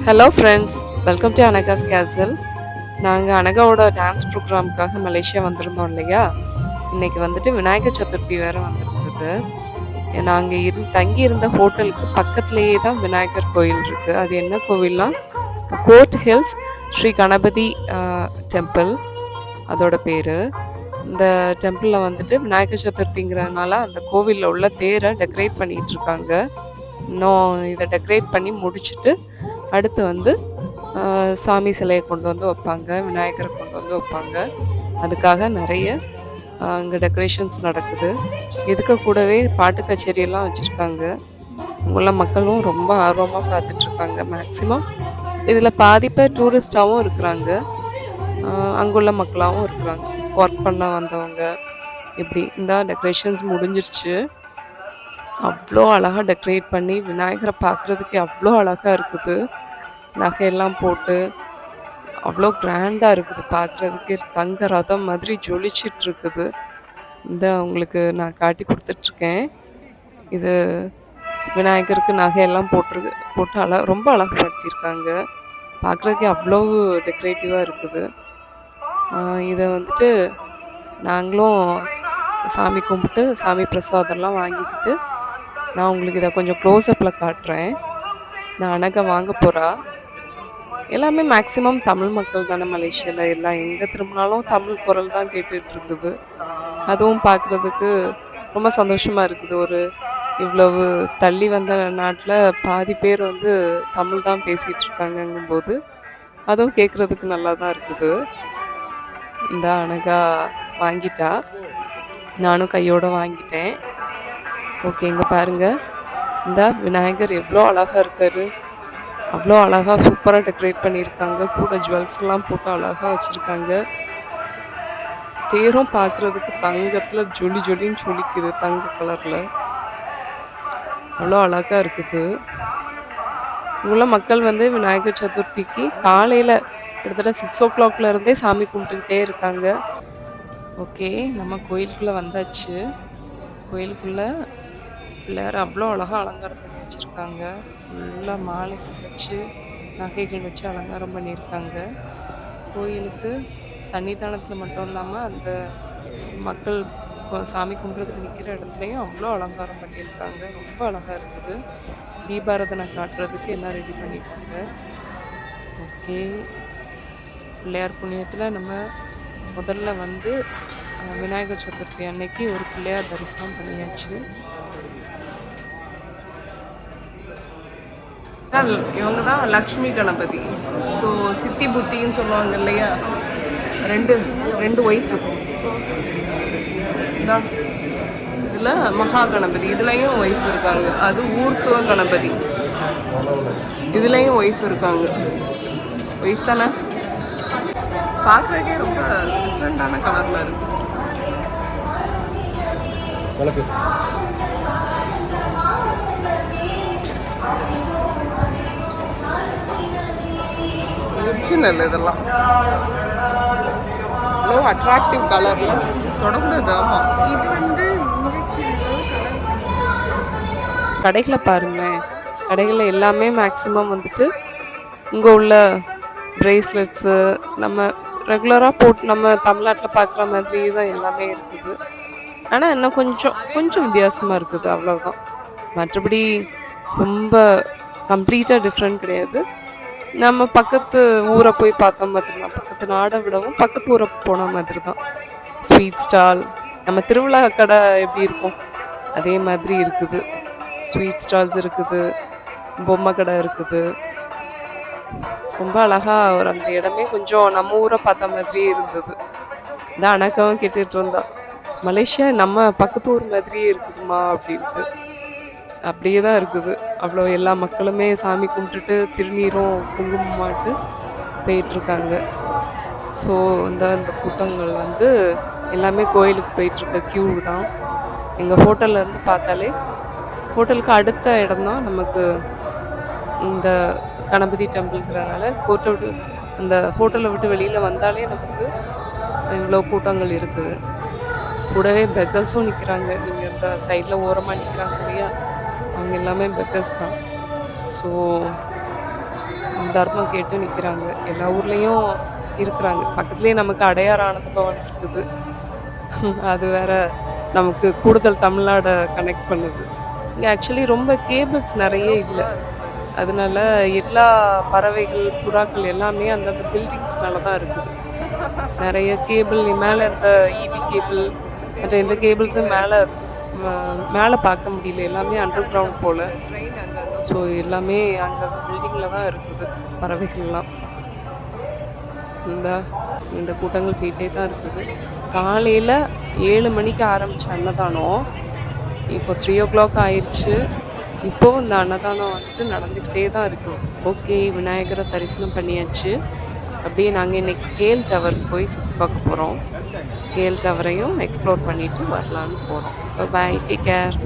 Hello friends, welcome to Anaka's castle. நாங்கள் அனகாவோட dance ப்ரோக்ராமுக்காக Malaysia வந்திருந்தோம் இல்லையா. இன்னைக்கு வந்துட்டு விநாயகர் சதுர்த்தி வேறு வந்திருந்தது. நாங்கள் தங்கி இருந்த ஹோட்டலுக்கு பக்கத்துலேயே தான் விநாயகர் கோயில் இருக்குது. அது என்ன கோவில்னா court hills Sri Ganapathi temple அதோட பேர். இந்த டெம்பிளில் வந்துட்டு விநாயகர் சதுர்த்திங்கிறதுனால அந்த கோவிலில் உள்ள தேரை டெக்கரேட் பண்ணிகிட்டு இருக்காங்க. இன்னும் இதை டெக்கரேட் பண்ணி முடிச்சுட்டு அடுத்து வந்து சாமி சிலையை கொண்டு வந்து வைப்பாங்க, விநாயகரை கொண்டு வந்து வைப்பாங்க. அதுக்காக நிறைய அங்கே டெக்கரேஷன்ஸ் நடக்குது. இதுக்கு கூடவே பாட்டு கச்சேரியெல்லாம் வச்சுருக்காங்க. அங்குள்ள மக்களும் ரொம்ப ஆர்வமாக பார்த்துட்ருக்காங்க. மேக்ஸிமம் இதில் பாதி பேர் டூரிஸ்டாகவும் இருக்கிறாங்க, அங்குள்ள மக்களாகவும் இருக்கிறாங்க, ஒர்க் பண்ண வந்தவங்க. இப்படி இந்த டெக்கரேஷன்ஸ் முடிஞ்சிருச்சு. அவ்வளோ அழகாக டெக்கரேட் பண்ணி விநாயகரை பார்க்குறதுக்கு அவ்வளோ அழகாக இருக்குது. நகையெல்லாம் போட்டு அவ்வளோ கிராண்டாக இருக்குது பார்க்குறதுக்கு. தங்க ரதம் மாதிரி ஜொலிச்சிட்டு இருக்குது. இந்த உங்களுக்கு நான் காட்டி கொடுத்துட்ருக்கேன். இது விநாயகருக்கு நகையெல்லாம் போட்டு ரொம்ப அழகுபடுத்தியிருக்காங்க. பார்க்குறதுக்கே அவ்வளோ டெக்கரேட்டிவாக இருக்குது. இதை வந்துட்டு நாங்களும் சாமி கும்பிட்டு சாமி பிரசாதம்லாம் வாங்கிக்கிட்டு நான் உங்களுக்கு இதை கொஞ்சம் க்ளோஸ்அப்பில் காட்டுறேன். நான் அனகா வாங்க போகிறா. எல்லாமே மேக்ஸிமம் தமிழ் மக்கள் தானே மலேசியாவில். எல்லாம் எங்கே திரும்பினாலும் தமிழ் குரல் தான் கேட்டுட்டு இருக்குது. அதுவும் பார்க்குறதுக்கு ரொம்ப சந்தோஷமாக இருக்குது. ஒரு இவ்வளவு தள்ளி வந்த நாட்டில் பாதி பேர் வந்து தமிழ் தான் பேசிகிட்டு இருக்காங்கங்கும்போது அதுவும் கேட்குறதுக்கு நல்லா தான் இருக்குது. இந்த அனகா வாங்கிட்டா, நானும் கையோடு வாங்கிட்டேன். ஓகே, இங்கே பாருங்கள், இந்த விநாயகர் எவ்வளோ அழகாக இருக்கார். அவ்வளோ அழகாக சூப்பராக டெக்கரேட் பண்ணியிருக்காங்க. கூட ஜுவல்ஸ் எல்லாம் போட்டு அழகாக வச்சுருக்காங்க. தேரும் பார்க்குறதுக்கு தங்கத்தில் ஜொலி ஜொலின்னு ஜொலிக்குது, தங்க கலரில். அவ்வளோ அழகாக இருக்குது. இங்குள்ள மக்கள் வந்து விநாயகர் சதுர்த்திக்கு காலையில் கிட்டத்தட்ட 6 o'clock இருந்தே சாமி கும்பிட்டுக்கிட்டே இருக்காங்க. ஓகே, நம்ம கோயிலுக்குள்ளே வந்தாச்சு. கோயிலுக்குள்ளே பிள்ளையார் அவ்வளோ அழகாக அலங்காரம் பண்ணி வச்சுருக்காங்க. ஃபுல்லாக மாலைகள் வச்சு நகைகள் வச்சு அலங்காரம் பண்ணியிருக்காங்க. கோயிலுக்கு சன்னிதானத்தில் மட்டும் இல்லாமல் அந்த மக்கள் சாமி கும்பிட்றதுக்கு நிற்கிற இடத்துலையும் அவ்வளோ அலங்காரம் பண்ணியிருக்காங்க. ரொம்ப அழகாக இருக்குது. தீபாராதனை காட்டுறதுக்கு எல்லாம் ரெடி பண்ணியிருக்காங்க. ஓகே, பிள்ளையார் புண்ணியத்தில் நம்ம முதல்ல வந்து விநாயகர் சதுர்த்தி அன்னைக்கு ஒரு பிள்ளையார் தரிசனம் பண்ணியாச்சு. இவங்க தான் லக்ஷ்மி கணபதி. ஸோ சித்தி புத்தின்னு சொல்லுவாங்க இல்லையா, ரெண்டு ஒய்ஃபு தான். இதில் மகா கணபதி, இதுலேயும் ஒய்ஃப் இருக்காங்க. அது ஊர்த்துவ கணபதி, இதுலேயும் ஒய்ஃப் இருக்காங்க. ஒய்ஃப் தானே, பார்க்குறதுக்கே ரொம்ப டிஃப்ரெண்டான கலரில் இருக்கு. ஒரிஜினல் இதெல்லாம் இவ்வளோ அட்ராக்டிவ் கலரில் தொடர்ந்தது. ஆமாம், இது வந்து கடைகளை பாருங்களேன். கடைகளில் எல்லாமே மேக்ஸிமம் வந்துட்டு இங்கே உள்ள ப்ரேஸ்லெட்ஸு நம்ம ரெகுலராக போட்டு நம்ம தமிழ்நாட்டில் பார்க்குற மாதிரி தான் எல்லாமே இருக்குது. ஆனால் இன்னும் கொஞ்சம் வித்தியாசமாக இருக்குது, அவ்வளோதான். மற்றபடி ரொம்ப கம்ப்ளீட்டாக டிஃப்ரெண்ட் கிடையாது. நம்ம பக்கத்து ஊரை போய் பார்த்த மாதிரி தான், பக்கத்து நாடை விடவும் பக்கத்து ஊரை போன மாதிரி தான். ஸ்வீட் ஸ்டால், நம்ம திருவிழா கடை எப்படி இருக்கும் அதே மாதிரி இருக்குது. ஸ்வீட் ஸ்டால்ஸ் இருக்குது, பொம்மை கடை இருக்குது. ரொம்ப அழகாக ஒரு அந்த இடமே கொஞ்சம் நம்ம ஊரை பார்த்த மாதிரியே இருந்தது. இந்த அனகாவும் கேட்டுட்டு இருந்தா, மலேசியா நம்ம பக்கத்து ஊர் மாதிரியே இருக்குதுமா அப்படின்ட்டு. அப்படியே தான் இருக்குது. அவ்வளோ எல்லா மக்களுமே சாமி கும்பிட்டுட்டு திருநீரும் குங்குமமாட்டு போயிட்டுருக்காங்க. ஸோ இந்த கூட்டங்கள் வந்து எல்லாமே கோயிலுக்கு போயிட்டுருக்க க்யூ தான். எங்கள் ஹோட்டல்லேருந்து பார்த்தாலே ஹோட்டலுக்கு அடுத்த இடம் தான் நமக்கு இந்த கணபதி டெம்பிள்ங்கிறதுனால அந்த ஹோட்டலை விட்டு வெளியில் வந்தாலே நமக்கு இவ்வளோ கூட்டங்கள் இருக்குது. கூடவே பெக்கர்ஸும் நிற்கிறாங்க. நீங்கள் இந்த சைடில் ஓரமாக நிற்கிறாங்க இல்லையா, அவங்க எல்லாமே பெக்கர்ஸ் தான். ஸோ தர்மம் கேட்டு நிக்கிறாங்க. எல்லா ஊர்லயும் இருக்கிறாங்க. பக்கத்திலேயே நமக்கு அடையார் ஆனந்த பவன் இருக்குது. அது வேற நமக்கு கூடுதல் தமிழ்நாட கனெக்ட் பண்ணுது. இங்க ஆக்சுவலி ரொம்ப கேபிள்ஸ் நெறைய இல்ல. அதனால எல்லா பறவைகள், புறாக்கள் எல்லாமே அந்தந்த பில்டிங்ஸ் மேல தான் இருக்குது. நெறைய கேபிள் மேல இந்த ஈபி கேபிள் மற்ற எந்த கேபிள்ஸும் ம மேல பார்க்க முடியல. எல்லாமே அண்டர் கிரவுண்ட் போல. ஸோ எல்லாமே அங்கங்க பில்டிங்ல தான் இருக்குது பறவைகள்லாம். இந்தா இந்த கூட்டங்கள் போயிட்டே தான் இருக்குது. காலையில 7 மணிக்கு ஆரம்பிச்ச அன்னதானம், இப்போ 3:00 ஆயிருச்சு. இப்போவும் இந்த அன்னதானம் வந்துட்டு நடந்துக்கிட்டே தான் இருக்கு. ஓகே, விநாயகர தரிசனம் பண்ணியாச்சு. அப்படியே நாங்க இன்னைக்கு கேஎல் டவருக்கு போய் சுத்தி பார்க்க போறோம். கேஎல் டவரையும் எக்ஸ்ப்ளோர் பண்ணிட்டு வரலான்னு போறோம். பாய், டேக் கேர்.